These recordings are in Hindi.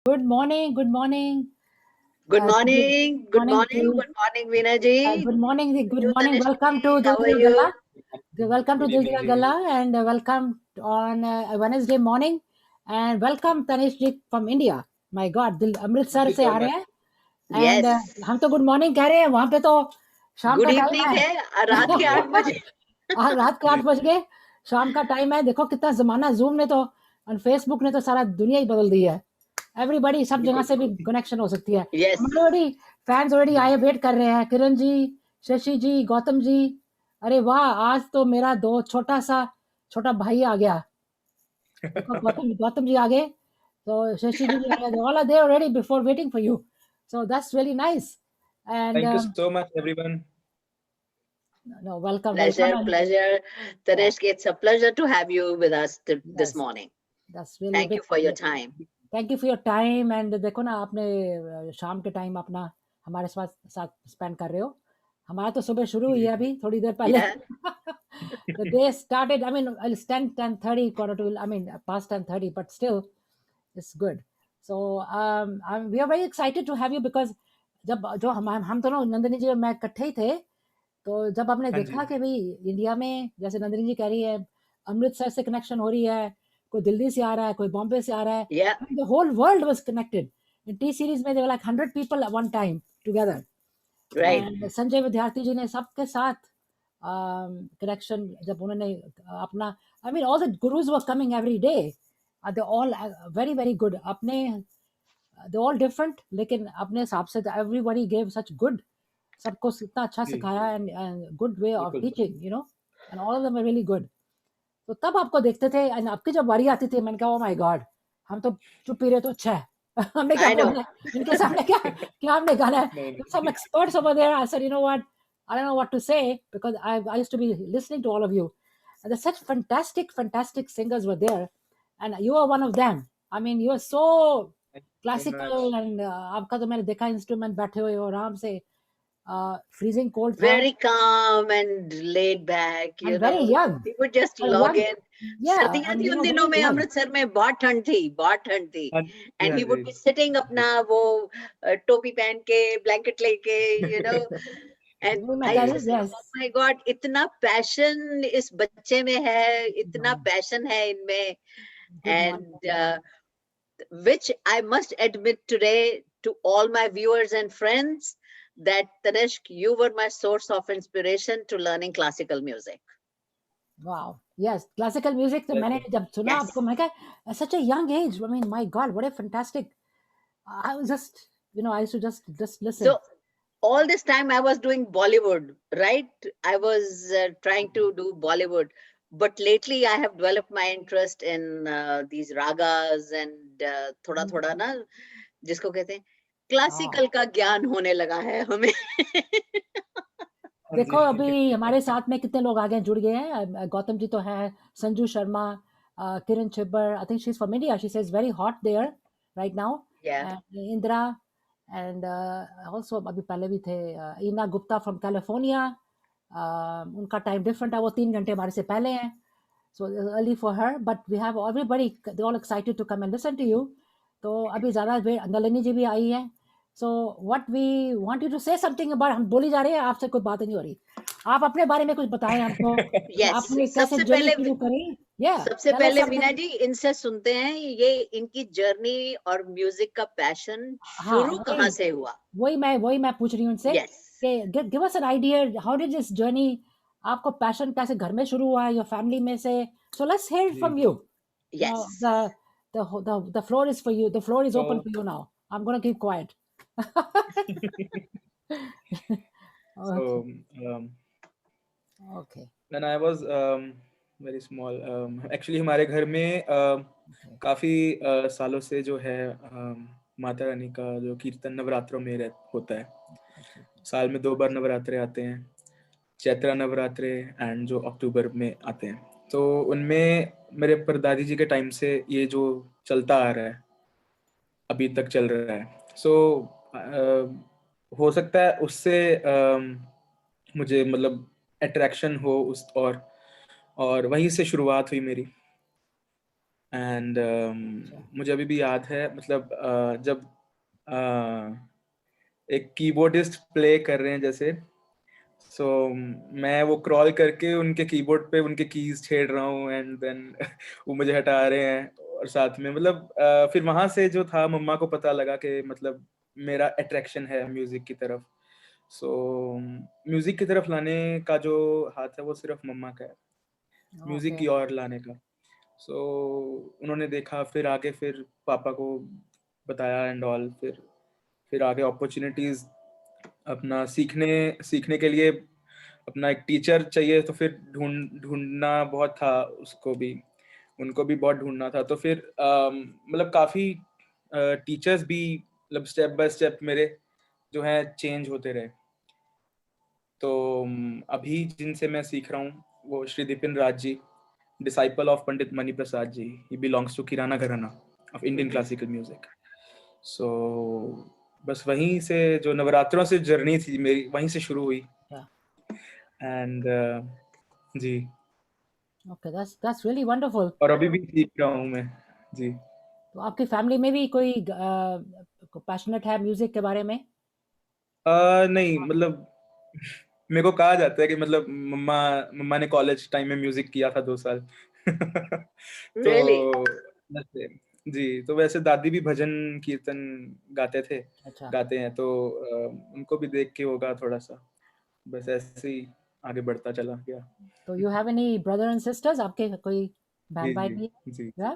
Good morning, good morning. Good Good morning, morning to good morning, Veena ji. good morning, good You, morning. Tanishq Welcome to ji, how are Dil you? Gala. Welcome to Good Dil evening, Ji. Gala and welcome on Wednesday morning. And welcome Tanish ji from India. My God, Amritsar Thank you से so आ रहे much. हैं एंड Yes. हम तो गुड मॉर्निंग कह रहे हैं, वहां पे तो शाम Good का टाइम evening है। है रात के 8 बजे। आज रात के 8 बज गए, शाम का टाइम है। देखो कितना जमाना, जूम ने तो और फेसबुक ने तो सारा दुनिया ही बदल दी है। एवरीबॉडी सब जगह से भी बिल्कुल कनेक्शन हो सकती है। Yes. हमारे ऑलरेडी फैंस ऑलरेडी आए, वेट कर रहे हैं। किरण जी, शशि जी, गौतम जी, अरे वाह, आज तो मेरा दो छोटा भाई आ गया। देखो गौतम जी आ गए, तो शशि जी भी आ गए। All are there already before waiting for you, so that's really nice and Thank you so much, everyone. no, welcome Pleasure, and pleasure. yeah, Tanishq, it's a pleasure to have you with us this yes, morning. that's really a Thank big you for your time. Thank you for your time and देखो ना, आपने शाम के टाइम अपना हमारे साथ साथ स्पेंड कर रहे हो। हमारा तो सुबह शुरू हुई है अभी थोड़ी देर पहले। Yeah. The day started, I mean it's 10:30 quarter to, I mean past 10:30, but still it's good. So we are very excited to have you because जब जो हम दोनों नंदिनी जी और मैं इकट्ठे ही थे, तो जब आपने हाँ देखा जी, कि भाई इंडिया में जैसे नंदिनी जी कह रही है अमृतसर से कनेक्शन हो रही है, कोई दिल्ली से आ रहा है, कोई बॉम्बे से आ रहा है, Yeah. the whole world was connected in T series में। they were like 100 people at one time together Right. and Sanjay विद्यार्थी जी ने सबके साथ कनेक्शन जब उन्होंने अपना, I mean all the gurus were coming every day, they all very very good अपने, they all different लेकिन अपने हिसाब से everybody gave such good, सबको इतना अच्छा जी, सिखाया and good way of बिल्कुल। teaching, you know, and all of them were really good. तो तब आपको देखते थे and आपकी जब बारी आती थी, मैंने कहा ओ माय गॉड, हम तो चुप ही रहे तो अच्छा है। हमने क्या I know. बोलना है इनके सामने, क्या क्या हमने गाना है। नहीं, There's some नहीं। experts over there. I said, you know what, I don't know what to say because I used to be listening to all of you and there's such fantastic singers were there and you are one of them. I mean you are so Thank you so classical much. And आपका तो मैंने देखा इंस्ट्रूमेंट बैठे हुए हो आराम से, फ्रीजिंग कोल्ड था Very calm and laid back, and very young, He would just log in. या सर्दियां एंड थी यू उन नो दिनों वेरी में, यंग। अमृतसर में बहुत ठंड थी। हाँ जी, And हाँ he would ji. be sitting अपना वो टोपी पहन के, ब्लैंकेट लेके, you know. And वो मैं I कह used रही to हूँ, say, yes. oh my God, इतना पैशन इस बच्चे में है, इतना पैशन है इनमें, good and morning. which I must admit today to all my viewers and friends that Tanishq, you were my source of inspiration to learning classical music. Wow, yes, classical music तो मैंने वेलकम। जब सुना Yes. आपको, मैं कहा such a young age, I mean my god what a fantastic, I was just, you know, I used to just listen. So all this time I was doing Bollywood, right? I was trying to do Bollywood. But lately I have developed my interest in these ragas and थोड़ा थोड़ा ना जिसको कहते हैं हाँ, क्लासिकल का ज्ञान होने लगा है हमें। हाँ देखो जी। अभी हमारे साथ में कितने लोग आगे जुड़ गए हैं। गौतम जी तो है, Sanju Sharma, Kiran Chhibber, I think she is from India, she says very hot there right now, Yeah. And Indira and also अभी पहले भी थे ईना गुप्ता फ्रॉम कैलिफोर्निया। उनका टाइम डिफरेंट है, वो 3 घंटे हमारे से पहले हैं, so it's early for her, but we have everybody, they're all excited to come and listen to you. तो अभी ज़्यादा नलिनी जी भी आई है, so what we want you to say something about, हम बोली जा रहे हैं, आपसे कोई बात नहीं हो रही, आप अपने बारे में कुछ बताएं हमको कि Yes. आपने कैसे जर्नी शुरू करी। yeah, सबसे tell us पहले वीना something। जी इनसे सुनते हैं ये इनकी जर्नी और म्यूजिक का पैशन हाँ, शुरू कहाँ से हुआ। वही मैं पूछ रही हूँ उनसे यस। कि give us an idea, how did this journey, आपको पैशन कैसे घर में शुरू हुआ, योर फैमिली में से, सो लेट्स हियर जी, from you. Yes. No, the floor is for you. The floor is open so for you now. I'm gonna keep quiet. Okay, so um, okay, when I was very small, actually हमारे घर में okay. काफी सालों से जो है माता रानी का जो कीर्तन नवरात्रों में होता है। Okay. साल में 2 बार नवरात्रे आते हैं, चैत्रा नवरात्रे एंड जो अक्टूबर में आते हैं। तो उनमें मेरे परदादी जी के टाइम से ये जो चलता आ रहा है, अभी तक चल रहा है। सो हो सकता है उससे मुझे मतलब अट्रैक्शन हो उस और वहीं से शुरुआत हुई मेरी। एंड अच्छा। मुझे अभी भी याद है, मतलब जब एक कीबोर्डिस्ट प्ले कर रहे हैं जैसे, सो मैं वो क्रॉल करके उनके कीबोर्ड पे उनके कीज छेड़ रहा हूँ, एंड देन वो मुझे हटा रहे हैं, और साथ में मतलब फिर वहां से जो था, मम्मा को पता लगा कि मतलब मेरा अट्रैक्शन है म्यूजिक की तरफ। सो म्यूजिक की तरफ लाने का जो हाथ है वो सिर्फ मम्मा का है, म्यूजिक ओके। की ओर लाने का। सो उन्होंने देखा, फिर आगे फिर पापा को बताया एंड ऑल, फिर आगे अपॉर्चुनिटीज, अपना सीखने सीखने के लिए अपना एक टीचर चाहिए, तो फिर ढूंढना बहुत था, उसको भी, उनको भी बहुत ढूंढना था। तो फिर मतलब काफ़ी टीचर्स भी मतलब स्टेप बाय स्टेप मेरे जो है चेंज होते रहे। तो अभी जिनसे मैं सीख रहा हूँ वो Shri Dipin Raj ji, disciple of Pandit Mani Prasad ji, he belongs to Kirana gharana of Indian classical music. So बस वहीं से जो नवरात्रों से जर्नी थी मेरी, वहीं से शुरू हुई। Yeah. एंड जी, Okay, that's really wonderful. और अभी भी सीख रहा हूँ मैं जी। तो आपकी फैमिली में भी कोई पैशनेट है म्यूजिक के बारे में? नहीं, मतलब मेरे को कहा जाता है कि मतलब मम्मा मम्मा ने कॉलेज टाइम में म्यूजिक किया था 2 साल। Really? तो वैसे जी, तो वैसे दादी भी भजन कीर्तन गाते थे, अच्छा। गाते हैं, तो उनको भी देख के होगा थोड़ा सा, बस ऐसे ही आगे बढ़ता चला गया। तो you have any brother and sisters? आपके कोई बहन जी भाई जी भी जी, है?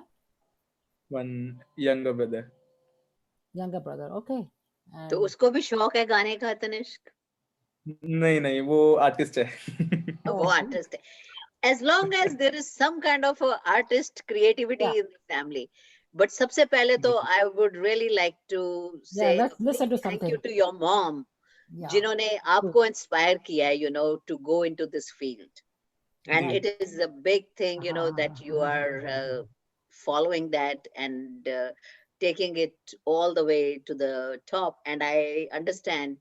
One younger brother. Younger brother, okay. तो एंड उसको भी शौक है गाने का, तनिष्क? नहीं नहीं, वो आर्टिस्ट है। वो आर्टिस्ट है। As long as there is some kind of a artist creativity या in the family. But सबसे पहले तो जी I would really like to या say a let's big listen to thank you something. to your mom, या जिन्होंने आपको इंस्पायर किया है, to go into this field. And ji it is a big thing, हाँ हाँ that you हाँ are following that and taking it all the way to the top. And I understand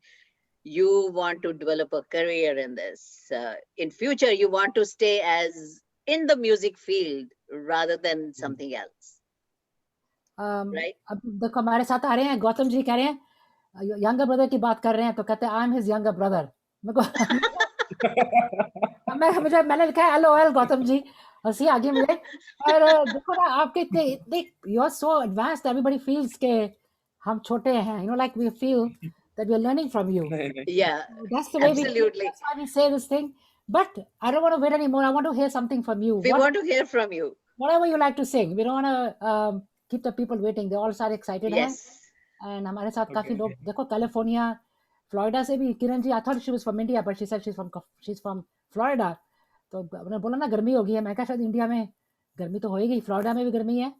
you want to develop a career in this. In future, you want to stay as in the music field rather than ji. something else, right? अब देखो हमारे साथ आ रहे हैं गौतम जी, कह रहे हैं यंगर ब्रदर की बात कर रहे हैं, तो कहते हैं I am his younger brother. मेरे को मैंने लिखा है एलओएल गौतम जी, हंसी आ गई मुझे। और देखो ना, आपके इतने इतने you are so advanced, everybody feels के हम छोटे हैं, like we feel that we are learning from you. नहीं नहीं, Yeah, That's the way we feel, absolutely. that's why we say this thing. But I don't want to wait anymore, I want to hear something from you. We want to hear from you. Whatever you like to sing, we don't want to keep the people waiting, they all start excited हैं। Yes. एंड हमारे साथ काफी ओके लोग, देखो कैलिफोर्निया, फ्लोरिडा से भी Kiran ji, I thought she was from India but she said she is from Florida. तो उन्होंने बोला ना गर्मी हो गई है, मैं कहा शायद इंडिया में गर्मी तो होएगी, फ्लोरिडा में भी गर्मी है।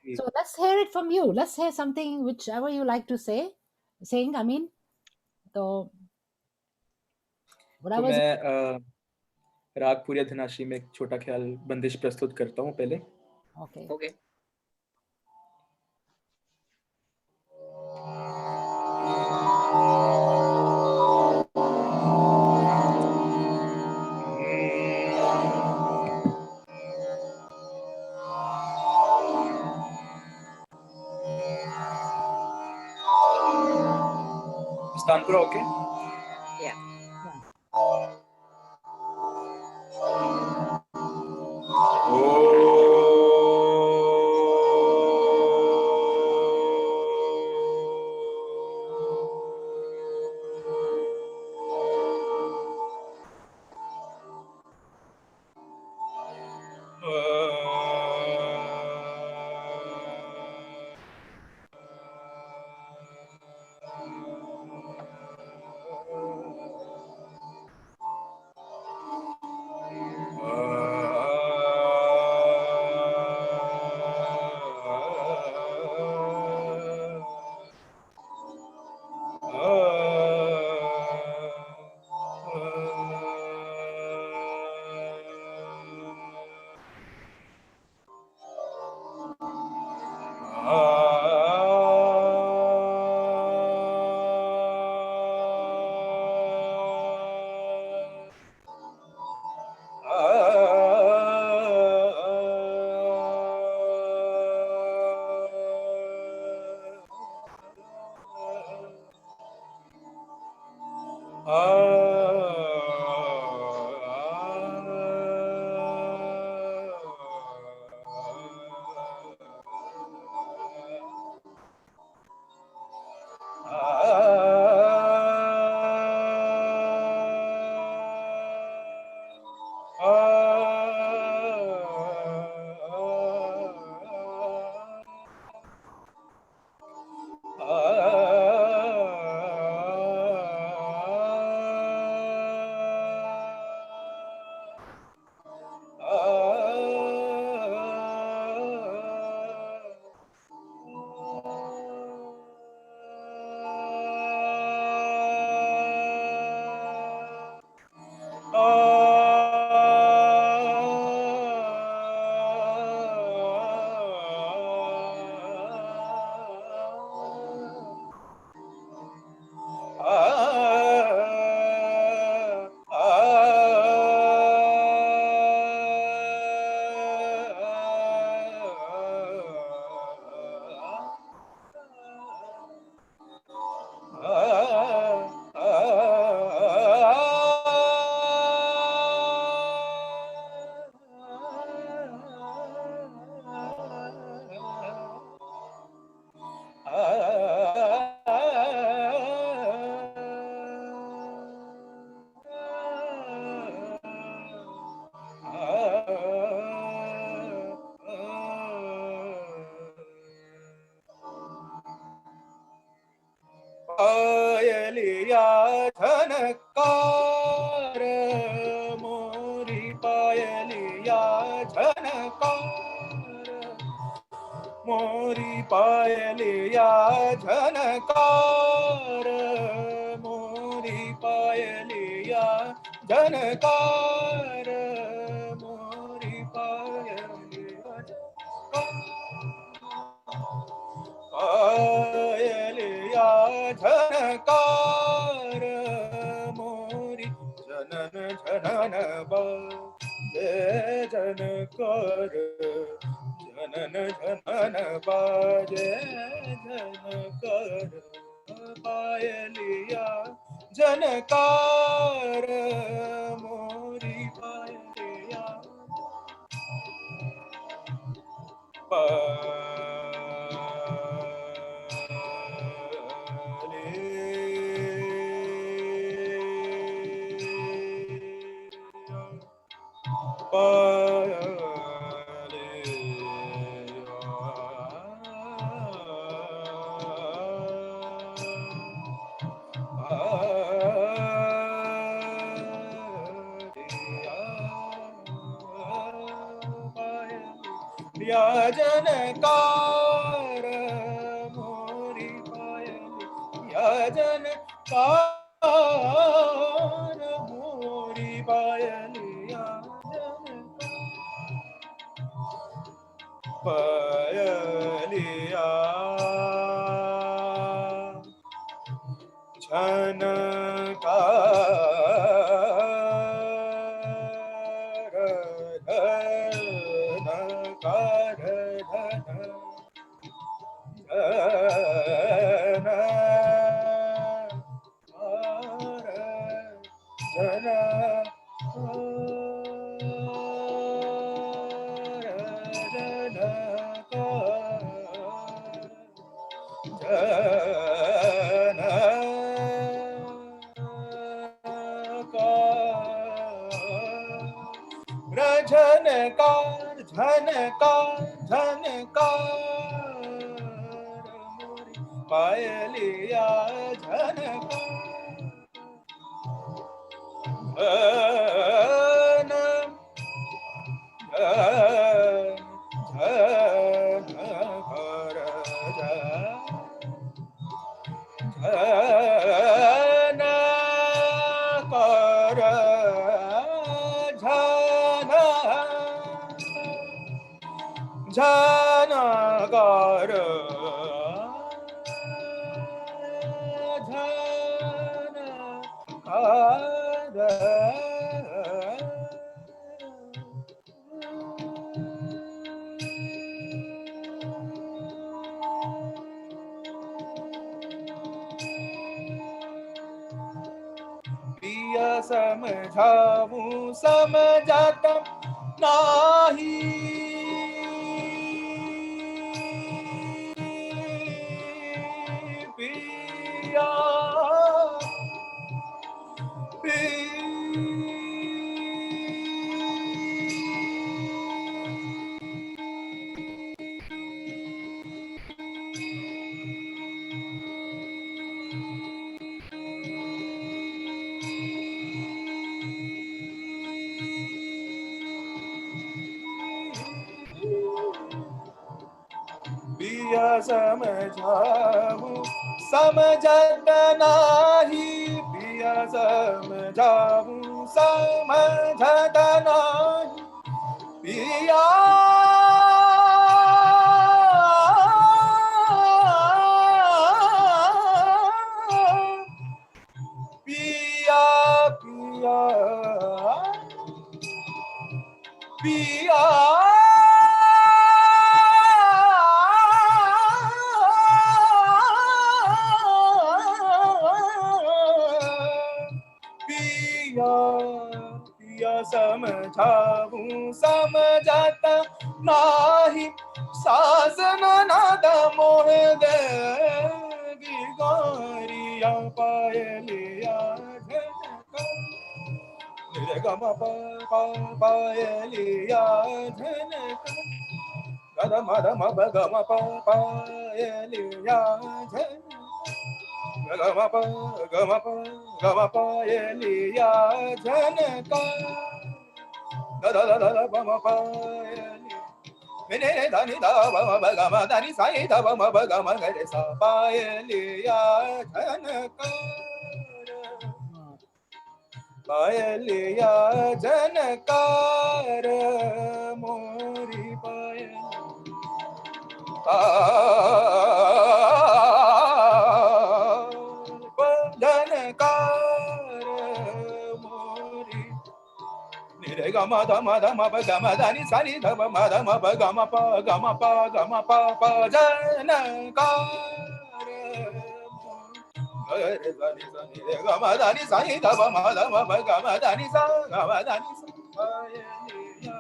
जी। So let's hear it from you, let's hear something whichever you like to say sing, I mean. तो तो व्हाटएवर। मैं राग पूरिया धनाशी में एक छोटा ख्याल बंदिश प्रस्तुत करता हूँ पहले। Okay. Okay. Tanpura okay. Yeah. झनकार मोरी पायलिया झनकार मोरी पायलिया झनकार मोरी पायलिया झनकार मोरी पायलिया पायलिया झनकार मोरी जनन जनन बाजे झनकार जनन जनन बाजे झनकार पायलिया झनकार मोरी पायलिया जनकार मोरी पायलिया जनकार मोरी पायलिया पायलिया झनकार झनकार झनकार मोरी पायलिया झनकार झनकार पिया समझाऊं समझाता नाही पिया पिया समझाऊं समझत नाही पिया समझाऊं समझत नाही पिया पिया पिया पिया समझाऊं समझाता नाही सासन नाद मोह देगी गोरिया पायलिया झनकार पायलिया झनकार गम गम गम पायलिया झनकार pa ye liya janakar da da da da pa ma pa ye li mene da ni da ba ma ga ma da ni sa ni da ba ma ba ga ma ga re sa pa ye liya janakar pa ye liya janakar mori pa ye ga ma da ma ba ga ma da ni sa ni da ba ma da ma ba ga ma pa pa janakar re sa ni re ga ma da ni sa ni da ba ma da ma ba ga ma da ni sa ga ma da ni sa pa ye ni ya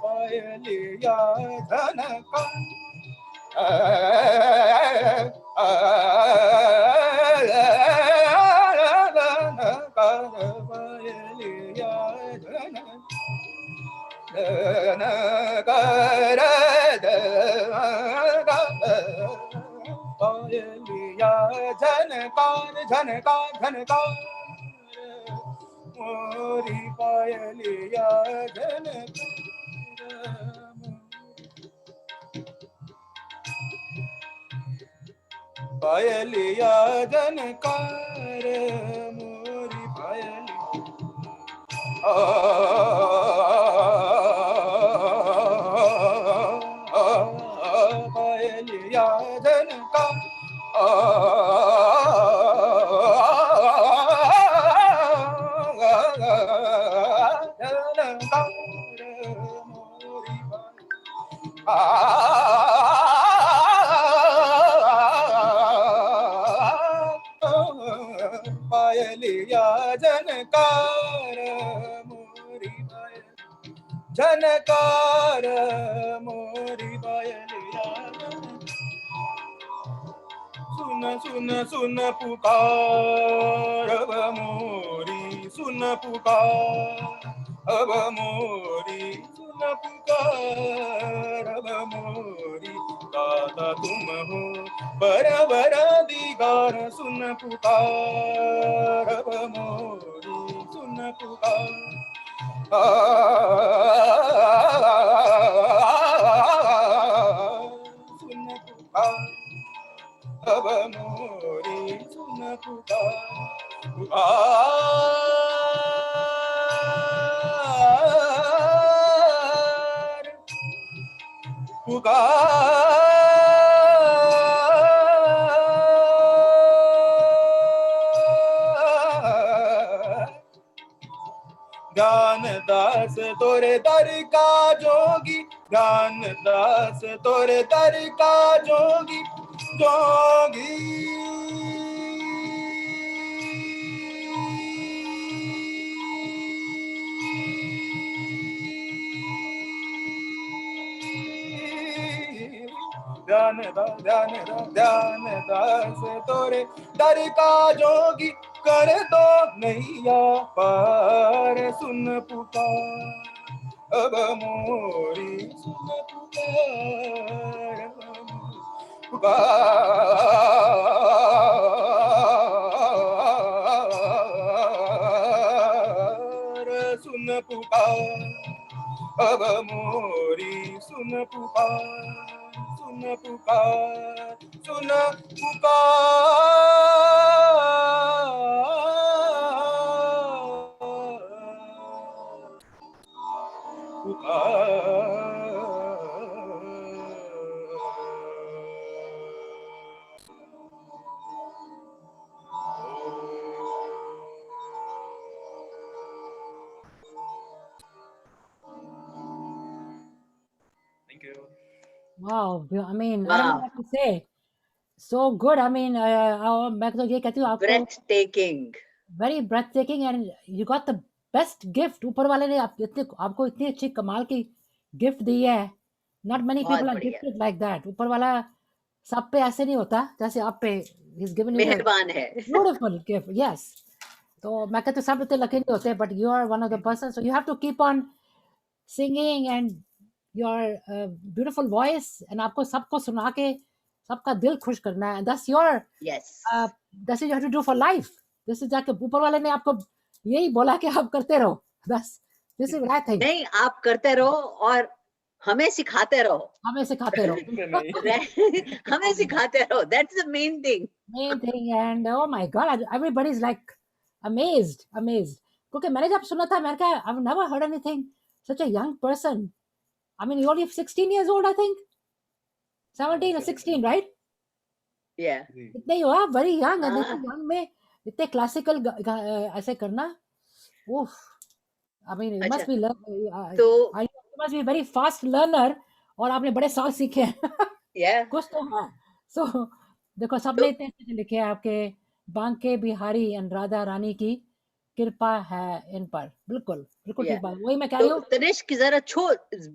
pa ye ni ya janakar झनकार झनकार मोरी पायलिया पायलिया झनकार मोरी पायली पायलिया झनकार पायलिया जनकार मोरी जनकार मोरी पायलिया सुन सुन सुन पुकार अब मोरी सुन पुकार अब मोरी सुन पुकार अब मोरी दाता तुम हो बराबर दिगार सुन पुकार अब मोरी सुन पुकार सुन पुकार अब मोरी सुन पुकार ज्ञान दास तोरे दर का जोगी ज्ञान दास तोरे दर का जोगी जोगी ध्यान दास तोरे दर का जोगी कर दो नैया पार सुन पुकार अब मोरी सुन पुकार पुकार सुन पुकार अब मोरी सुन पुकार सुन पुकार सुन Thank you. Wow, I mean, I don't know Wow. what to say. So good. I mean, मैं तो ये कहती हूँ आपको Breathtaking. very breathtaking and you got the best gift. ऊपर वाले ने आपको इतनी अच्छी कमाल की गिफ्ट दी है. Not many बहुत people are बढ़िया. gifted like that. ऊपर वाला सब पे ऐसे नहीं होता जैसे आप पे. He's given you the मेहरबान है. beautiful gift. Yes. तो मैं कहती हूँ सब इतने लकी नहीं होते, but you are one of the persons. So you have to keep on singing and your beautiful voice, and आपको सबको सुना के सबका दिल खुश करना है. That's your Yes. that's what you have to do for life. This is जाके ऊपर वाले ने आपको यही बोला कि आप करते रहो. This is what I think. नहीं, आप करते रहो और हमें सिखाते रहो. हमें सिखाते रहो. नहीं, हमें सिखाते रहो. That's the main thing. Main thing. And oh my God, everybody's like amazed. क्योंकि मैंने जब सुना था, मैंने कहा I've never heard anything such a young person. I mean, you're only 16 years old, I think. 17 or 16, right? Yeah. जी. इतने ही हो आप, very young. And हाँ. इतने young में इतने classical ऐसे करना. Oof. I mean, you must अच्छा, be तो you must be a very fast learner. और आपने बड़े साल सीखे हैं. yeah. कुछ तो है. So देखो, सबने इतने अच्छे लिखे हैं आपके. बांके बिहारी एंड राधा रानी की कृपा है इन पर. बिल्कुल बिल्कुल Yeah. ठीक बात. वही मैं कह रही तो हूँ. तनिष्क जरा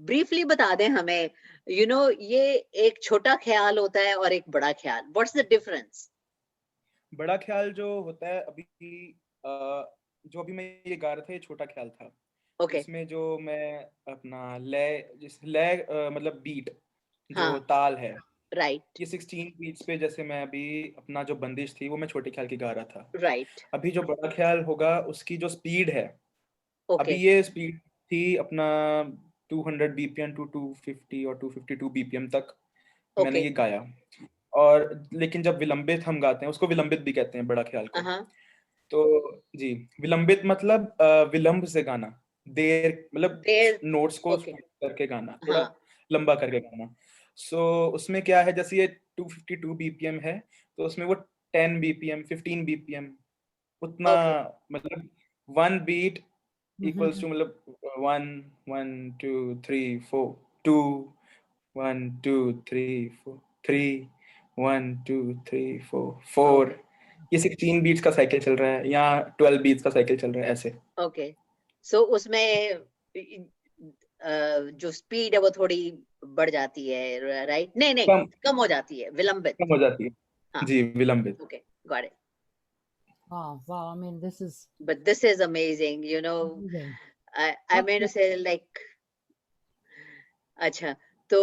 ब्रीफली बता दें हमें, ये एक छोटा ख्याल होता है और एक बड़ा ख्याल. What's the difference? बड़ा ख्याल जो होता है अभी जो अभी मैं ये गा रहा था, ये छोटा ख्याल था. ओके. इसमें जो मैं अपना लय मतलब बीट जो हाँ. ताल है, राइट. ये 16 बीट्स पे जैसे मैं अभी अपना जो बंदिश थी वो मैं छोटे ख्याल की गा रहा था. राइट. अभी जो बड़ा ख्याल होगा उसकी जो स्पीड है, अभी ओके. ये स्पीड थी अपना 200 बीपीएम टू 250 और 252 बीपीएम तक मैंने ओके. ये गाया. और लेकिन जब विलंबित हम गाते हैं, उसको विलंबित भी कहते हैं बड़ा ख्याल को. हाँ. तो जी, विलंबित मतलब विलंब से गाना, देर मतलब देर. नोट्स को ओके. करके गाना, थोड़ा हाँ. लंबा करके गाना. सो उसमें क्या है, जैसे ये 252 बीपीएम है, तो उसमें वो 10 बीपीएम 15 बीपीएम उतना ओके. मतलब वन बीट इक्वल्स टू मतलब 1 1 2 3 4 2 1 2 3 4 3 1 2 3 4 4. ये 16 बीट्स का साइकिल चल रहा है, यहाँ 12 बीट्स का साइकिल चल रहा है, ऐसे. ओके. सो उसमें जो स्पीड है वो थोड़ी बढ़ जाती है, राइट? नहीं, कम हो जाती है, विलंबित. कम हो जाती है. हाँ. जी, विलंबित. Okay, got it. Wow, I mean, this is But this is amazing, amazing. I mean to say like, अच्छा, तो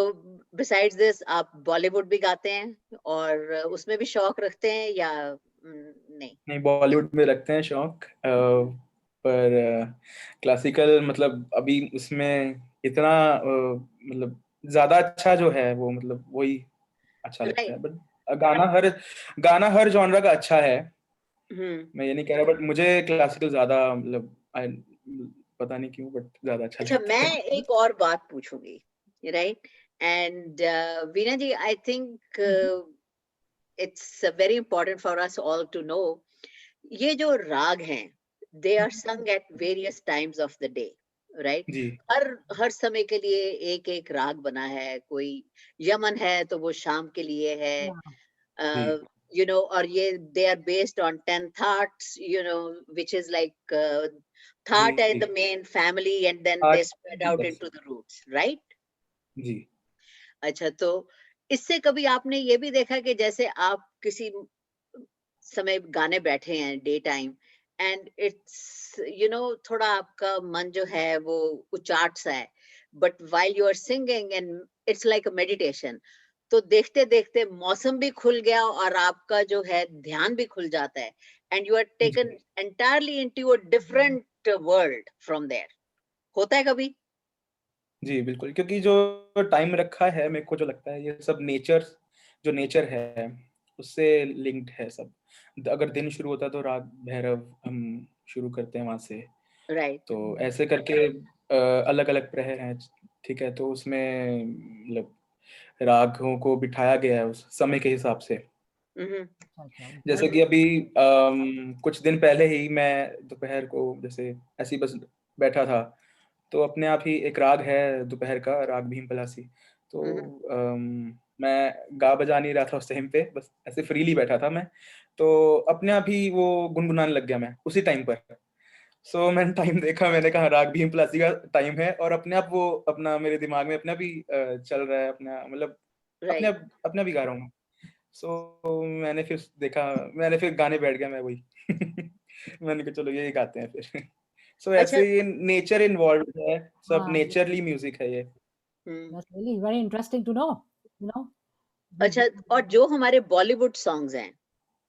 besides this आप बॉलीवुड भी गाते हैं और उसमें भी शौक रखते हैं या नहीं? नहीं, बॉलीवुड में रखते हैं शौक, पर क्लासिकल मतलब अभी उसमें इतना मतलब ज्यादा अच्छा जो है वो मतलब वही अच्छा लगता है. बट गाना हर जॉनरा का अच्छा है, मैं ये नहीं कह रहा, बट मुझे क्लासिकल ज्यादा मतलब पता नहीं क्यों, बट ज्यादा अच्छा अच्छा, लगता है. मैं एक और बात पूछूंगी, right? And Veena ji, I think it's very important for us all to know, ये जो राग हैं, they are sung at various times of the day, right? जी. हर समय के लिए एक एक राग बना है. कोई यमन है तो वो शाम के लिए है, जी. और ये they are based on 10 thoughts, which is like thought ji. and the main family, and then they spread out Yes. into the roots, right? जी. अच्छा, तो इससे कभी आपने ये भी देखा कि जैसे आप किसी समय गाने बैठे हैं डे टाइम, एंड इट्स थोड़ा आपका मन जो है वो उचाट सा है, but while you are singing and it's like a meditation, तो देखते देखते मौसम भी खुल गया और आपका जो है ध्यान भी खुल जाता है, and you are taken entirely into a different world from there. होता है कभी? जी, बिल्कुल, क्योंकि जो टाइम रखा है, मेरे को जो लगता है ये सब नेचर है उससे लिंक्ड है सब. अगर दिन शुरू होता है तो राग भैरव हम शुरू करते हैं वहां से, राइट. तो ऐसे करके अलग अलग प्रहर हैं, ठीक है, तो उसमें मतलब रागों को बिठाया गया है उस समय के हिसाब से. जैसे कि अभी कुछ दिन पहले ही मैं दोपहर को जैसे ऐसे ही बस बैठा था, तो अपने आप ही एक राग है दोपहर का, राग भीम पलासी, तो मैं गा बजा नहीं रहा था उस टाइम पे, बस ऐसे फ्रीली बैठा था मैं, तो अपने आप ही वो गुनगुनाने लग गया मैं उसी टाइम पर. सो मैंने टाइम देखा, मैंने कहा राग भीम पलासी का टाइम है, और अपने आप वो अपना मेरे दिमाग में अपने आप ही चल रहा है, अपना मतलब अपने आप ही गा रहा हूँ. सो मैंने फिर गाने बैठ गया मैं वही. मैंने कहा चलो यही गाते हैं फिर. सो अच्छा। ऐसे ये नेचर इन्वॉल्व है, सब हाँ, नेचरली म्यूजिक है ये। that's really very interesting to know, you know. अच्छा, और जो हमारे बॉलीवुड सॉन्ग्स हैं,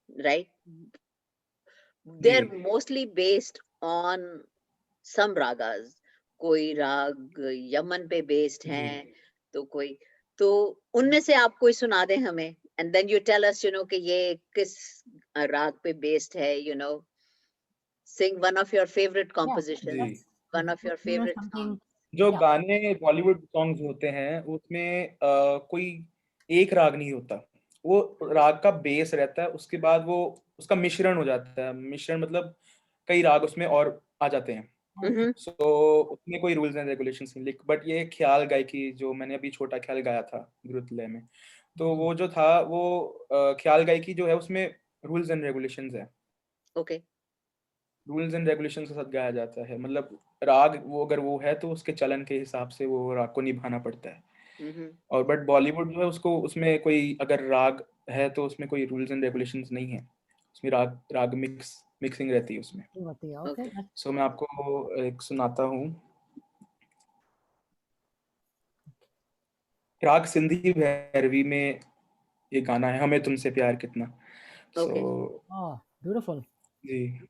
राइट, दे जी are mostly based on some ragas. कोई राग यमन पे बेस्ड जी हैं, तो कोई, तो उनमें से आप कोई सुना दें हमें, and then you tell us, कि ये किस राग पे बेस्ड है, sing one of your favorite Yeah, compositions, ji one of your let's hear favorite something. songs. जो Yeah, गाने बॉलीवुड सॉन्ग्स होते हैं उसमें कोई एक राग नहीं होता, वो राग का बेस रहता है, उसके बाद वो उसका मिश्रण हो जाता है। मिश्रण मतलब कई राग उसमें और आ जाते हैं। okay. सो उसमें कोई रूल्स एंड रेगुलेशंस नहीं, बट ये ख्याल गायकी जो मैंने अभी छोटा ख्याल गाया था गुरुतलय में, तो वो जो था वो ख्याल गायकी जो है उसमें रूल्स एंड रेगुलेशंस है। Okay. रूल्स एंड रेगुलेशंस के साथ गाया जाता है, मतलब राग वो अगर वो है तो उसके चलन के हिसाब से वो राग को निभाना पड़ता है। Mm-hmm. और बट बॉलीवुड जो है उसको उसमें कोई अगर राग है तो उसमें कोई रूल्स एंड रेगुलेशंस नहीं है, उसमें राग राग मिक्सिंग रहती है उसमें। Okay, Okay. सो मैं आपको एक सुनाता हूँ, राग सिंधी भैरवी में ये गाना है, हमें तुमसे प्यार कितना। सो Okay. Oh, beautiful. जी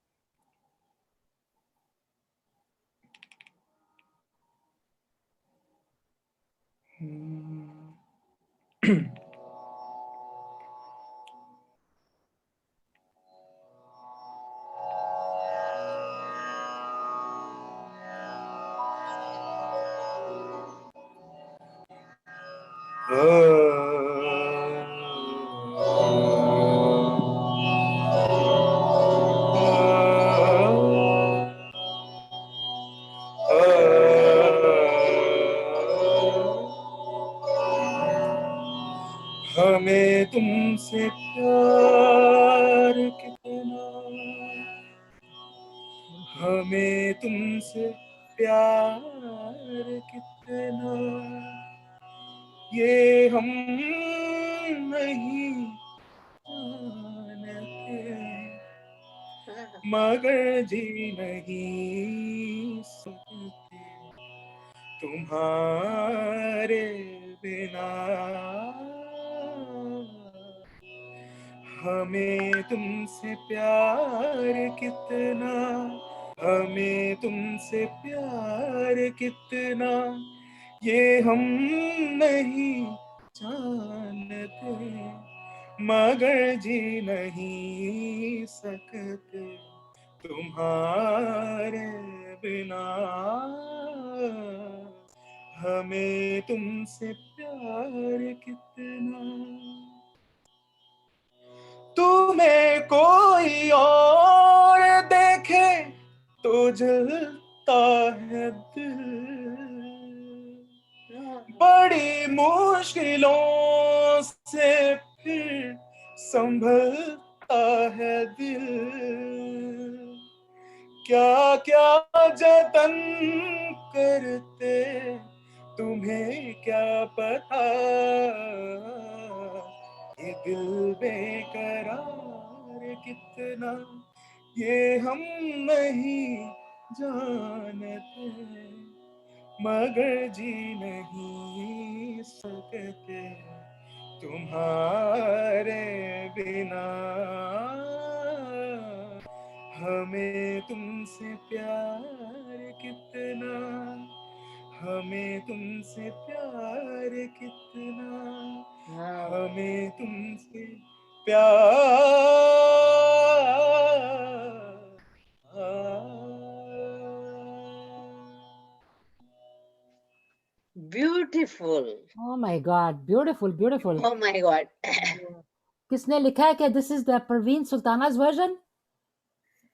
हमें तुमसे प्यार कितना, हमें तुमसे प्यार कितना, ये हम नहीं जानते, मगर जी नहीं सकते तुम्हारे बिना। हमें तुमसे प्यार कितना, हमें तुमसे प्यार कितना, ये हम नहीं जानते, मगर जी नहीं सकते तुम्हारे बिना। हमें तुमसे प्यार कितना, तुम्हें कोई और देखे तो जलता है दिल, बड़ी मुश्किलों से फिर संभलता है दिल। क्या क्या जतन करते तुम्हें क्या पता, ये दिल बेकरार कितना, ये हम नहीं जानते, मगर जी नहीं सकते तुम्हारे बिना। हमें तुमसे प्यार कितना, हमें तुमसे प्यार कितना, Wow. हमें तुमसे प्यार। Beautiful. Oh my God, beautiful, beautiful. Oh my God. किसने लिखा है कि this is the Parveen Sultana's version?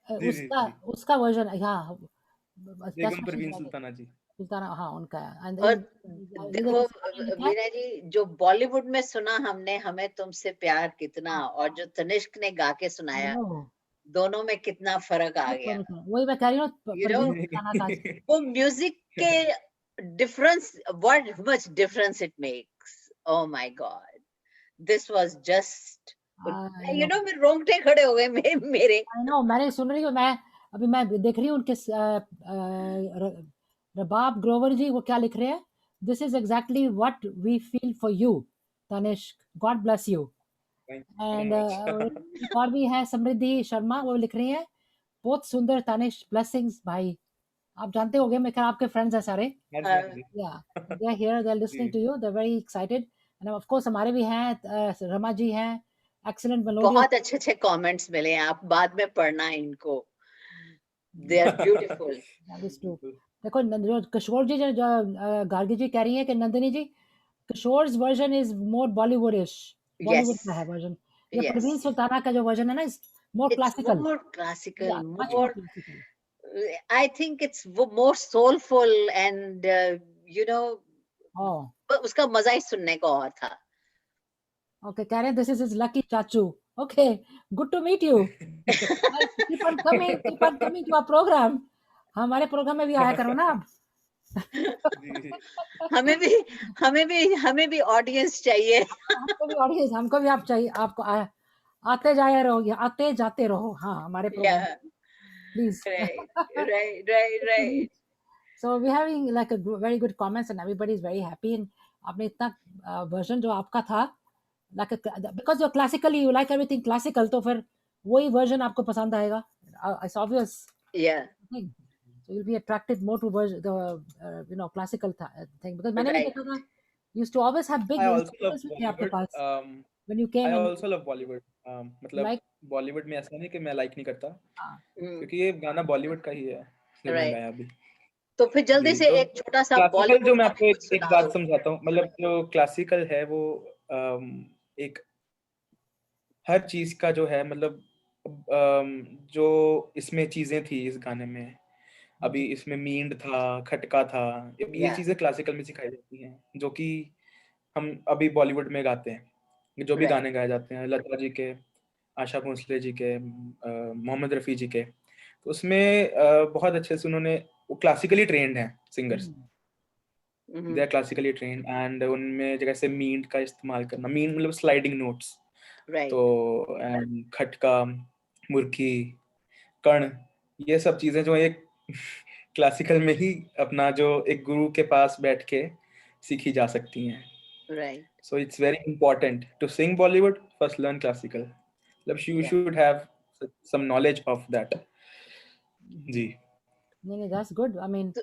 जी जी उसका जी, उसका वर्जन, हाँ, that's Begum what she Parveen said. Sultana जी। सुल्ताना, हाँ, उनका है। And और either देखो किसी ने लिखा है, वीना जी, जो बॉलीवुड में सुना हमने हमें तुमसे प्यार कितना, और जो तनिष्क ने गा के सुनाया, no, दोनों में कितना फर्क आ बहुत गया, फर्क है। वही मैं कह रही हूँ, यू नो। परवीन सुल्ताना का। वो म्यूजिक के difference, what much difference it makes. Oh my god, this was just, I you know, no, मेरे रोंगटे खड़े हो गए मेरे। I know, मैंने सुन रही हूँ, मैं अभी मैं देख रही हूँ उनके रबाब ग्रोवर जी वो क्या लिख रहे हैं, this is exactly what we feel for you Tanishq, god bless you. Thank and you so much. एक और भी है समृद्धि शर्मा, वो लिख रही है बहुत सुंदर तनिष्क, ब्लेसिंग्स भाई। आप जानते होंगे, मैं क्या आपके फ्रेंड्स हैं सारे। हाँ जी, हाँ जी। Yeah they are here, they are listening जी। To you, they are very excited. And of course हमारे भी हैं, रमा जी हैं, एक्सीलेंट मेलोडियस। बहुत अच्छे अच्छे कमेंट्स मिले हैं, आप बाद में पढ़ना इनको, they are beautiful. That is true. बिल्कुल। देखो जो किशोर जी जो गार्गी जी कह रही है कि Nandini ji Kishore's version is more Bollywoodish, yes, Bollywood का है वर्जन। ये यस, परवीन सुल्ताना का जो वर्जन है ना is more it's classical, more classical, या much more more, classical. I think it's more soulful and you know, oh उसका मजा ही सुनने को और था। ओके, कह रहे हैं दिस इज इज लकी चाचू। Okay, good to meet you. Keep on coming to our program. हमारे प्रोग्राम में भी आया करो ना आप। जी। हमें भी हमें भी ऑडियंस चाहिए। हमको भी ऑडियंस, हमको भी आप चाहिए, आपको आते जाए रहो, या आते जाते रहो, हाँ हमारे program Yeah, please. right, right. So we're having like a very good comments and everybody is very happy, and आपने इतना वर्जन जो आपका था like because you're classically you like everything classical, तो फिर वही वर्जन आपको पसंद आएगा, it's obvious Yeah, thing. So you'll be attracted more to the classical thing, because मैंने भी right. देखा था used to always have big I also love instruments भी थे आपके Bollywood. Pass when you came I and also love Bollywood. मतलब like बॉलीवुड में ऐसा नहीं कि मैं लाइक नहीं करता, Hmm, क्योंकि ये गाना बॉलीवुड का ही है जो मैंने right. गाया अभी। तो फिर जल्दी जी, से तो एक छोटा सा क्लासिकल जो बॉलीवुड मैं का भी आपको एक, कुछ एक सुना बात दो। समझाता हूँ, मतलब जो क्लासिकल है वो एक हर चीज का जो है, मतलब जो इसमें चीजें थी इस गाने में, अभी इसमें मींड था, खटका था, ये Yeah, चीजें क्लासिकल में सिखाई जाती हैं, जो कि हम अभी बॉलीवुड में गाते हैं। जो भी right, गाने गाए जाते हैं लता जी के, आशा भोसले जी के, मोहम्मद रफ़ी जी के, तो उसमें बहुत अच्छे से उन्होंने, वो क्लासिकली ट्रेन्ड हैं singers, they are classically trained, and उनमें जैसे मींड का इस्तेमाल करना, मींड मतलब स्लाइडिंग नोट्स, right, तो एंड खटका, मुर्की, कर्ण, ये सब चीज़ें जो एक क्लासिकल में ही अपना जो एक गुरु के पास बैठ के सीखी जा सकती हैं। right. So it's very important to sing Bollywood. First, learn classical. मतलब you Yeah. should have some knowledge of that. जी। नहीं नहीं that's good, I mean तो,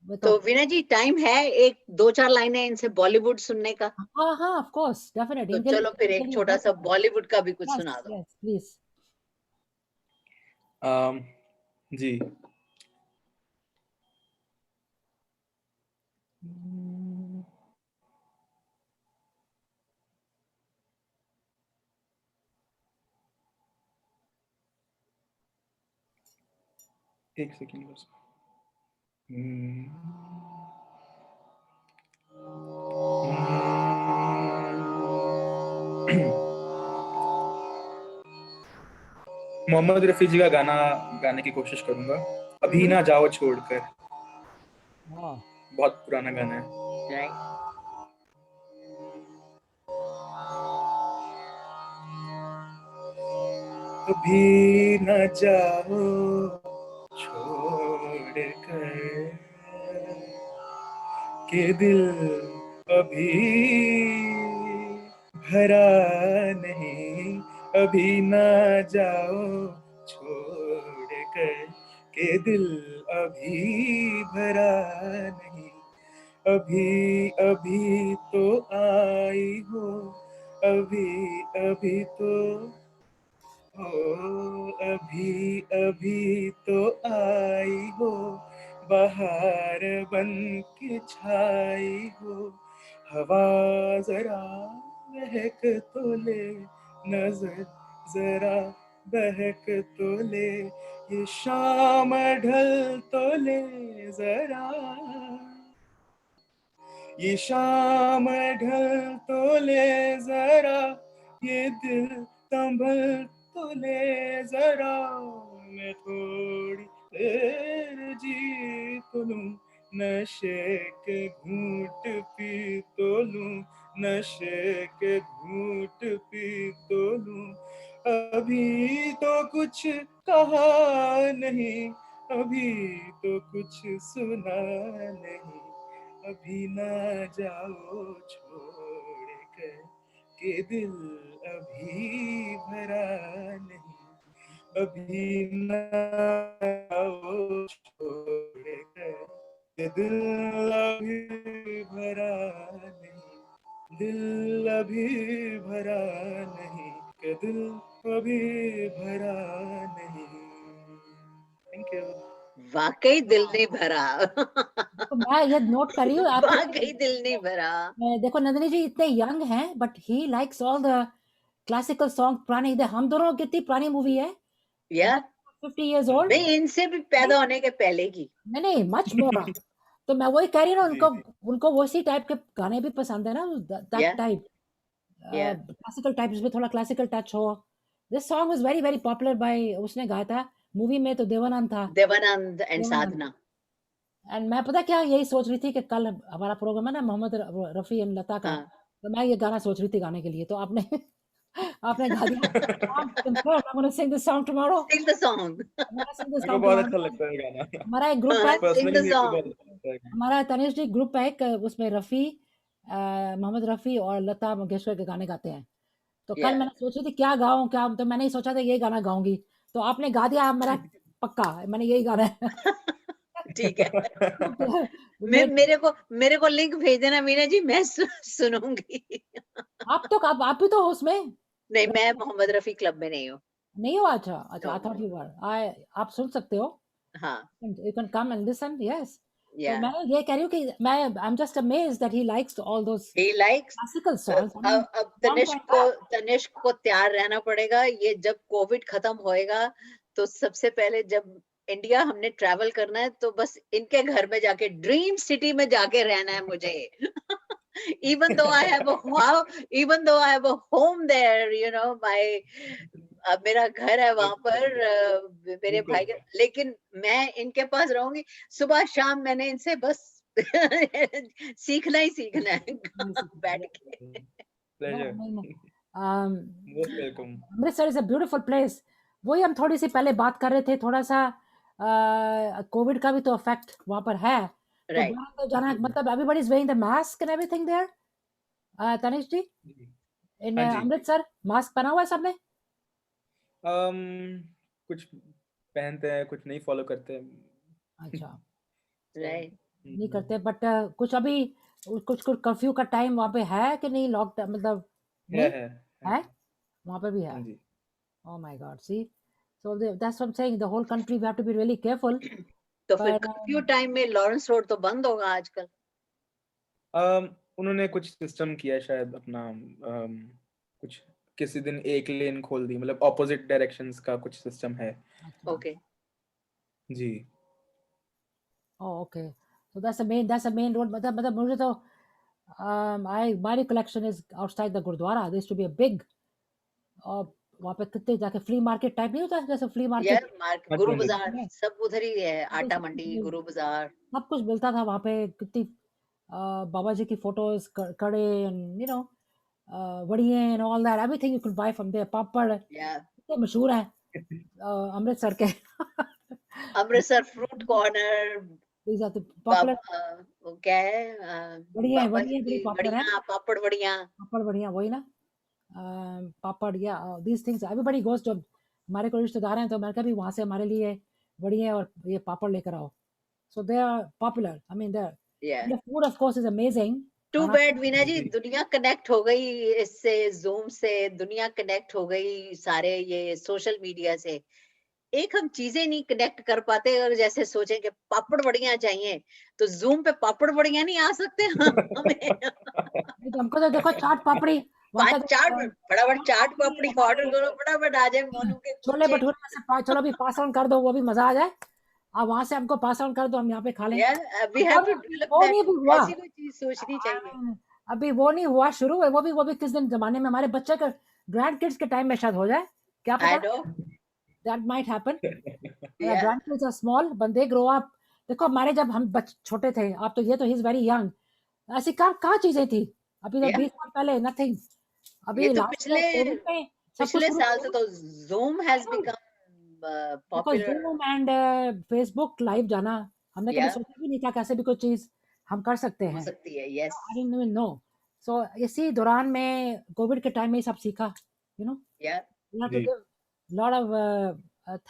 वो तो तो वीना जी टाइम है एक दो चार लाइनें इनसे बॉलीवुड सुनने का? हाँ हाँ ऑफ कोर्स डेफिनेट, तो इनके चलो फिर इनके एक लिए छोटा बहुत सा बॉलीवुड का भी कुछ यस सुना दो। Yes please. um, जी। एक सेकेंड बस। मोहम्मद रफ़ी जी का गाना गाने की कोशिश करूंगा, अभी ना जाओ छोड़कर, वाह बहुत पुराना गाना है। Right. अभी न जाओ छोड़कर, के दिल अभी भरा नहीं, अभी न जाओ छोड़कर, के दिल अभी भरा नहीं, अभी अभी तो आई हो, अभी अभी तो हो, अभी अभी तो आई हो, बाहर बन के छाई हो, हवा जरा महक तो ले, नजर जरा बहक तो ले, ये शाम ढल तो ले जरा, ये शाम ढल तो ले जरा, ये दिल संभल तो ले जरा, मैं थोड़ी देर जी तो लूं, नशे के घूंट पी तो लूं, नशे के घूंट पी तो लूं, अभी तो कुछ कहा नहीं, अभी तो कुछ सुना नहीं, अभी ना जाओ छोड़ कर के दिल अभी भरा नहीं, अभी ना जाओ छोड़ कर के दिल अभी भरा नहीं, दिल अभी भरा नहीं, के दिल अभी भरा नहीं। Thank you. वाकई दिल नहीं भरा। तो मैं ये नोट कर रही हूँ आप वाकई दिल नहीं भरा। देखो नंदिनी जी इतने यंग हैं but he likes all the classical song पुराने हम दोनों कितनी पुरानी मूवी है या 50 years old नहीं, इनसे भी पैदा होने के पहले की। नहीं मच मोर तो मैं वही कह रही हूँ ना जी, उनको वैसी टाइप के गाने भी पसंद है ना दैट या टाइप या क्लासिकल टाइप जिसमें थोड़ा क्लासिकल टच हो this song was very very popular by उसने गाया था मूवी में तो देवानंद था देवानंद एंड देवानंद साधना। एंड मैं पता क्या यही सोच रही थी कि कल हमारा प्रोग्राम है ना मोहम्मद रफ़ी एंड लता का हाँ, तो मैं ये गाना सोच रही थी गाने के लिए तो आपने आपने गा दिया I'm confirmed I'm going to sing this song tomorrow sing the song. I'm going to sing this मेरे को song बहुत tomorrow अच्छा लगता है गाना। हमारा एक ग्रुप है Sing पर्सनली the मेरे को song. बहुत अच्छा लगता है गाना। हमारा तनिष्क जी ग्रुप है एक उसमें रफ़ी मोहम्मद रफ़ी और लता मंगेशकर के गाने गाते हैं तो कल Yeah. मैंने सोची थी क्या गाऊं क्या तो मैंने ही सोचा था ये गाना गाऊंगी तो आपने गा दिया अब मेरा पक्का मैंने यही गाना है ठीक है। मेरे मेरे को लिंक भेज देना मीना जी, मैं सुनूंगी। आप भी तो हो उसमें नहीं, मैं मोहम्मद रफी क्लब में नहीं हूँ। नहीं हो अच्छा अच्छा आई No. थॉट यू वर आप सुन सकते हो हाँ, you can come and listen yes तो yeah. मैं ये कह रही हूँ कि मैं I am just amazed that he likes all those He likes. Classical songs I mean अब सॉन्ग्स लाइक तनिष्क को तैयार रहना पड़ेगा। ये जब कोविड खत्म होएगा तो सबसे पहले जब इंडिया हमने ट्रैवल करना है तो बस इनके घर में जाके ड्रीम सिटी में जाके रहना है मुझे। even though I have a home there, you know, मेरा घर है वहां पर, मेरे बिल्कुल। भाई का, लेकिन मैं इनके पास रहूंगी। सुबह शाम मैंने इनसे बस सीखना ही सीखना है बैठ के। Pleasure, most welcome. Amritsar is a beautiful place वही हम थोड़ी सी पहले बात कर रहे थे थोड़ा सा कोविड का भी तो इफेक्ट वहां पर है तो राइट। बाहर तो जाना मतलब everybody is wearing the mask and everything there Tanish ji इन हाँ जी। अमृतसर मास्क पहना हुआ है सबने कुछ पहनते हैं, कुछ नहीं फॉलो करते हैं। अच्छा राइट। नहीं करते बट कुछ अभी कुछ कुछ कर्फ्यू का टाइम वहाँ पे है कि नहीं लॉकडाउन मतलब नहीं है वहाँ पे भी है हाँ जी। oh my god see so that's what I'm saying the whole country we have to be really careful तो फिर पर कर्फ्यू टाइम में लॉरेंस रोड तो बंद होगा आजकल। उन्होंने कुछ सिस्टम किया शायद अपना, कुछ किसी दिन एक लेन खोल दी, मतलब ऑपोजिट डायरेक्शंस का कुछ सिस्टम है। अच्छा okay. Ji. oh okay so that's the main road मतलब मुझे तो my recollection is outside the Gurdwara there used to be a big वहाँ पे कितने जाके फ्ली मार्केट टाइप नहीं होता जैसे फ्ली यार मार्केट हाँ गुरु जी, हाँ जी। बाजार सब उधर ही है, आटा मंडी, गुरु बाजार। सब कुछ मिलता था वहाँ पे कितनी बाबा जी की फोटोज कड़े एंड यू नो वड़िये and all that everything you can buy from there papad या कितने मशहूर है अमृतसर के Amritsar fruit corner. these are the popular वो क्या है, वड़िये बाबा जी बड़ी की पॉपुलर है वड़ियाँ, पापड़ वड़ियाँ। पापड़ बढ़िया वही ना पापड़ या these things everybody goes to हमारे कोई रिश्तेदार हैं तो मैंने कहा भी वहाँ से हमारे लिए बढ़िया और ये पापड़ लेकर आओ so they are popular I mean there yeah the food of course is amazing too bad Veena ji, जी। दुनिया कनेक्ट हो गई इससे, जूम से दुनिया कनेक्ट हो गई, सारे ये सोशल मीडिया से। एक हम चीजें नहीं कनेक्ट कर पाते, और जैसे सोचें कि पापड़ बड़ियां चाहिए तो जूम पे पापड़ बड़ियां नहीं आ सकते हमें। हमको तो देखो चाट पापड़ी वहाँ का 5 4 फटाफट चाट पापड़ी ऑर्डर करो, फटाफट आ जाए मोनू के छोले कुलचे। भटूरे में से चलो भी पास ऑन कर दो वो भी मजा आ जाए आप वहाँ से हमको पास ऑन कर दो हम यहाँ पे खा लें वी हैव टू डेवलप वो नहीं दैट। भी हुआ ऐसी कोई चीज सोचनी चाहिए। अभी वो नहीं हुआ शुरू है वो भी किस दिन जमाने में हमारे बच्चे का ग्रैंड किड्स के टाइम में शायद हो जाए क्या आई पता know. That might happen Yeah. Grand kids are small बंदे ग्रो अप देखो हमारे जब हम छोटे थे आप तो ये तो ही इज वेरी यंग ऐसी कहाँ चीजें थी अभी तो Yeah. 20 साल पहले नथिंग ये अभी तो लास्ट पिछले कोविड में सब कुछ पिछले शुरू साल से तो Zoom has बिल्कुल, become because popular. Zoom and Facebook live जाना हमने कभी Yeah, सोचा भी नहीं था कैसे भी कोई चीज़ हम कर सकते हो हैं। सकती है. Yes. I didn't even know. So इसी दौरान में कोविड के टाइम में ये सब सीखा, you know. Yeah. You have to जी give a lot of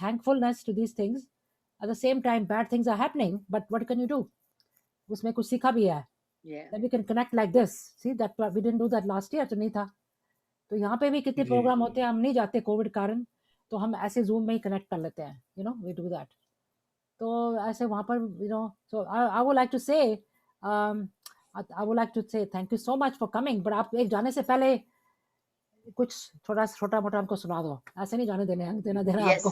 thankfulness to these things. At the same time, bad things are happening, but what can you do? उसमें कुछ सीखा भी है। Yeah. That we can connect like this. See that we didn't do that last year, तो नहीं था। तो यहाँ पे भी कितने जी प्रोग्राम होते हैं, हम नहीं जाते कोविड कारण, तो हम ऐसे जूम में ही कनेक्ट कर लेते हैं, you know, we do that. तो ऐसे वहाँ पर, you know, so I would like to say, I would like to say thank you so much for coming. But आप एक जाने से पहले कुछ थोड़ा छोटा मोटा हमको सुना दो, ऐसे नहीं जाने देना Yes. आपको।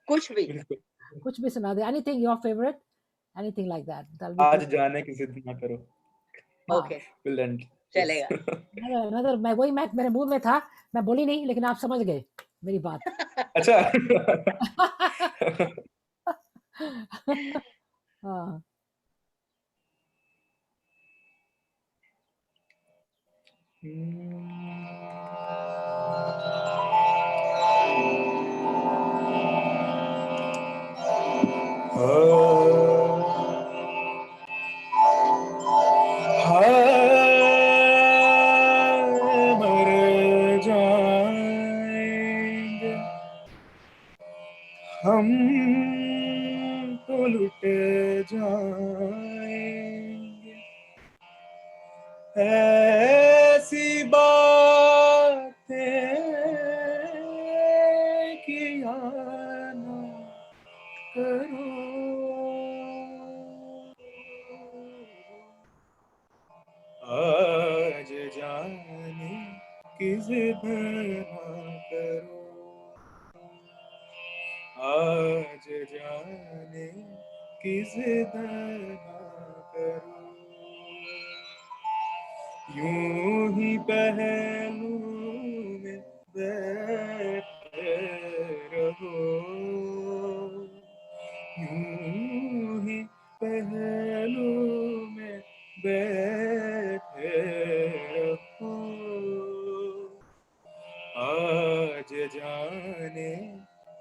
कुछ भी. बिल्कुल। कुछ भी सुना दे, anything your favorite, anything like that, that'll be आज good. जाने की जिद ना करो। हाँ, Okay. Will end. चलेगा. another मैं मेरे मुंह में था, मैं बोली नहीं, लेकिन आप समझ गए मेरी बात। अच्छा हाँ, मर जाएंगे हम तो लुट जाएंगे, ऐसी बातें किया ना करो, आज जाने की जिद ना करो, आज जाने की जिद ना करो, यूं ही पहलू में बैठे रहो, यूं ही पहलू में बैठे रहो, आज जाने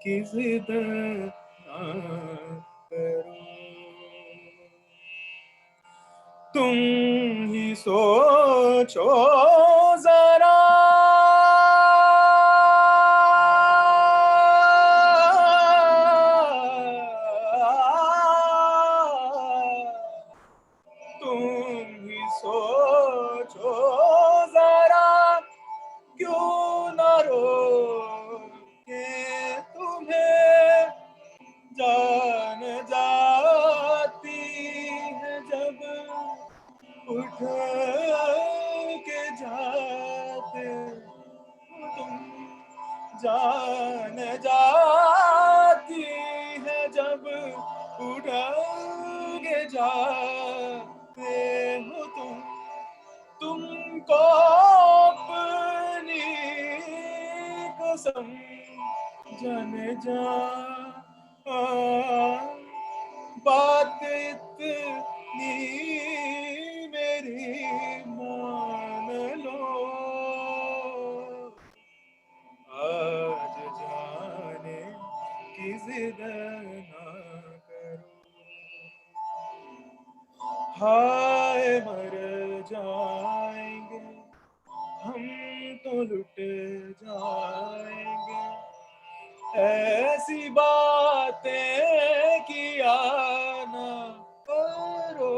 की जिद ना करो, तुम ही सोचो जरा, तुम ही सोचो जरा, क्यों न रोके तुम्हें, जान जाती है जब उठ के जाते हो तुम, जान जाती है जब उठ के जाते हो तुम, तुमको अपनी कसम जाने जा, बात इतनी मेरी मान लो, आज जाने की जिद ना करो, हाय मर जाएंगे हम तो लुट जाएंगे, ऐसी बातें किया ना करो,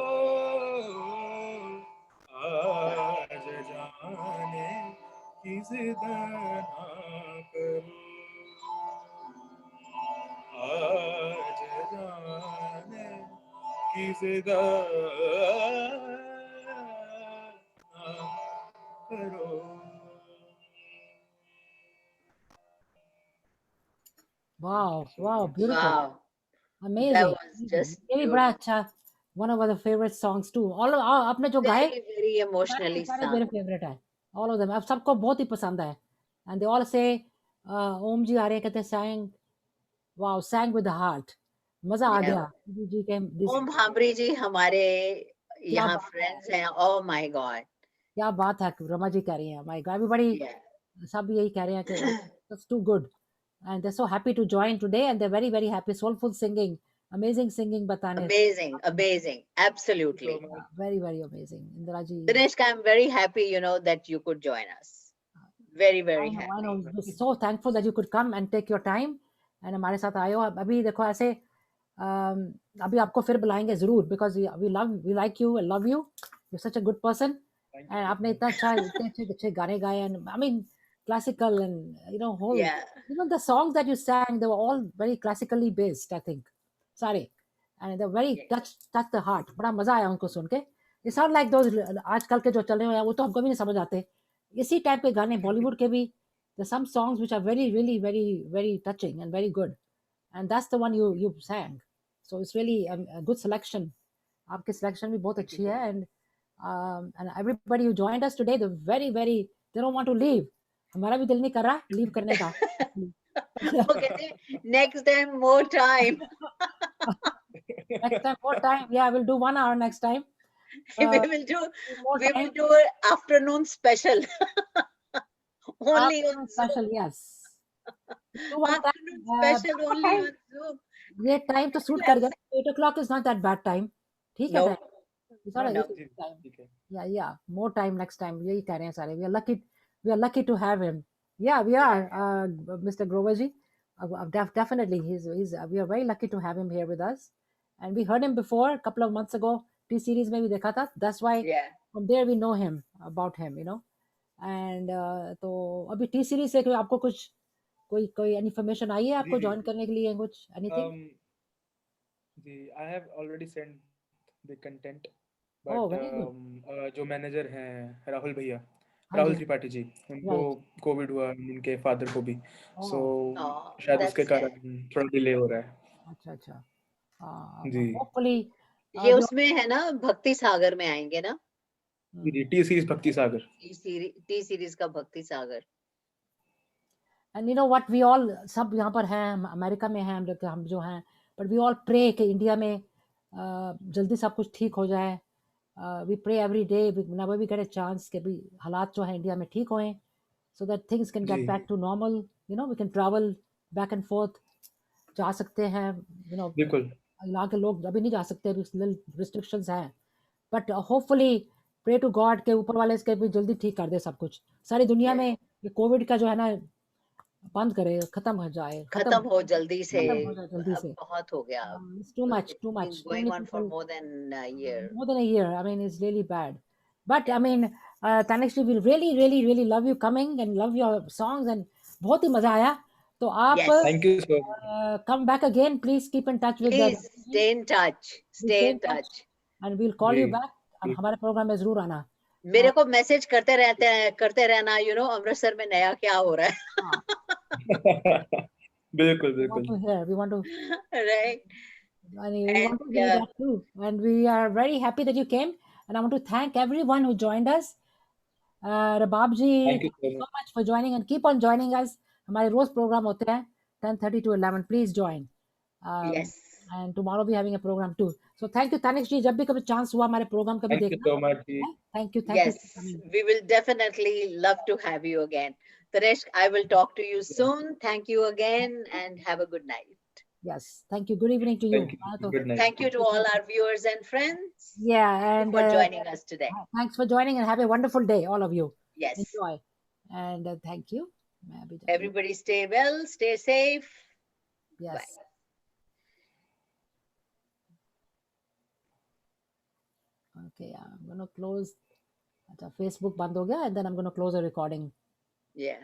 आज जाने की जिद ना करो, आज जाने की जिद ना करो। wow, wow, beautiful, Wow. That amazing, was amazing. just ये भी बड़ा beautiful. अच्छा, one of our favorite songs too. All आपने जो गाए Very, very emotionally सारे sung. मेरे फेवरेट है, all of them, अब सबको बहुत ही पसंद है, and they all say ओम जी आ रहे हैं, कहते हैं sang, wow, sang with the heart, मजा आ Yeah. गया जी के this, ओम भांबरी जी हमारे क्या यहाँ बात है, फ्रेंड्स हैं. Oh my God. क्या बात है, रमा जी कह रही हैं, my God, everybody Yeah. सब यही कह रहे हैं कि it's too good, and they're so happy to join today, and they're very very happy. Soulful singing, amazing singing, बताने amazing, absolutely. very very amazing. Indra ji, Tanishka, I'm very happy, that you could join us. Very, very I happy. know. We're so thankful that you could come and take your time and हमारे साथ आए हो. अभी देखो ऐसे अभी आपको फिर बुलाएंगे जरूर, because we like you and love you. You're such a good person, and आपने इतना अच्छा इतने अच्छे गाने गाए, and I mean classical, and whole Yeah. the songs that you sang, they were all very classically based, I think, सारे, and they're very touch the heart. बड़ा मजा आया उनको सुन के. It's not like those आजकल के जो चल रहे हैं वो तो हमको भी नहीं समझ आते. इसी टाइप के गाने बॉलीवुड के भी, there's some songs which are very really very very touching and very good, and that's the one you sang. So it's really a good selection. आपकी selection भी बहुत अच्छी है, and everybody who joined us today, they're very very, they don't want to leave. हमारा भी दिल नहीं कर रहा leave करने का. Okay, next time more time. Next time more time. Yeah, we'll do 1 hour next time. we will do More we time. will do an afternoon special. Only on Afternoon special, Zoom. yes. Do one time, Afternoon special आपको only time, on Zoom. ये टाइम तो सूट कर गया. 8 o'clock is not that bad time. ठीक है No. time. It's not a No. good time. Yeah. More time next time. यही कह रहे हैं सारे. We are lucky to have him. Yeah, we are, Mr. Grover ji. Definitely, we are very lucky to have him here with us. And we heard him before a couple of months ago. T series में भी देखा था. That's why Yeah. from there we know him, about him, And तो अभी T series से कोई आपको कुछ कोई इन्फॉर्मेशन आई है आपको ज्वाइन करने के लिए, कुछ एनीथिंग? जी, I have already sent the content, Oh, but very good. जो मैनेजर हैं राहुल भैया, हाँ राहुल जी. त्रिपाठी जी, उनको Right. कोविड हुआ, उनके फादर को भी, so Oh, शायद that's उसके sad. कारण थोड़ा डिले हो रहा है. अच्छा. जी. Hopefully ये उसमें है ना, भक्ति सागर में आएंगे ना, जी, टी सीरीज भक्ति सागर. टी सीरीज का भक्ति सागर. and you know what, we all सब यहाँ पर हैं, हम अमेरिका में हैं, हम जो हैं, but we all pray कि इंडिया में जल्दी सब कुछ ठीक हो जाए. We pray every day whenever we get a chance कि भी हालात जो है इंडिया में ठीक होएं, so that things can get ji. back to normal. We can travel back and forth. जा सकते हैं, बिल्कुल. यहाँ के लोग अभी नहीं जा सकते, रिस्ट्रिक्शंस हैं, but hopefully pray to god के ऊपर वाले इसके भी जल्दी ठीक कर दे सब कुछ. सारी दुनिया में ये कोविड का जो है ना बंद करे, खत्म हो जाए, खत्म हो जल्दी से. खत्म हो जाए जल्दी अब से. बहुत हो गया. It's too much. It's been going on for more than a year. More than a year. I mean, it's really bad. But I mean, Tanishri, we really, really, really love you coming and love your songs, and बहुत ही मजा आया. तो आप Yes. Thank you so much. come back again. Please keep in touch with Please stay in touch. Stay in touch. and we'll call you ji. back. अब हमारे प्रोग्राम में जरूर आना. मेरे को मैसेज करते रहना, अमृतसर में नया क्या हो रहा है. बिल्कुल. We want to hear. We want to. Right. I mean, we want to hear that too. And we are very happy that you came. And I want to thank everyone who joined us. Rabab ji, Thank you so so much for joining, and keep on joining us. हमारे रोज प्रोग्राम होते हैं 10:30 to 11. Please join. Yes. And tomorrow we having a program too. So thank you, Tanishk ji. जब भी कभी chance हुआ हमारे program कभी Thank you देखना. so much. Ji. Thank you. Yes, for coming. we will definitely love to have you again. Tanesh, I will talk to you soon. Thank you again and have a good night. Yes. Thank you. Good evening to you. Thank you. Good night. Thank you to all our viewers and friends. Yeah, and for joining us today. Thanks for joining, and have a wonderful day, all of you. Yes. Enjoy. And thank you. Everybody stay well, stay safe. Yes. Bye. Okay, I'm going to close. Facebook बंद हो गया, and then I'm going to close the recording. Yeah.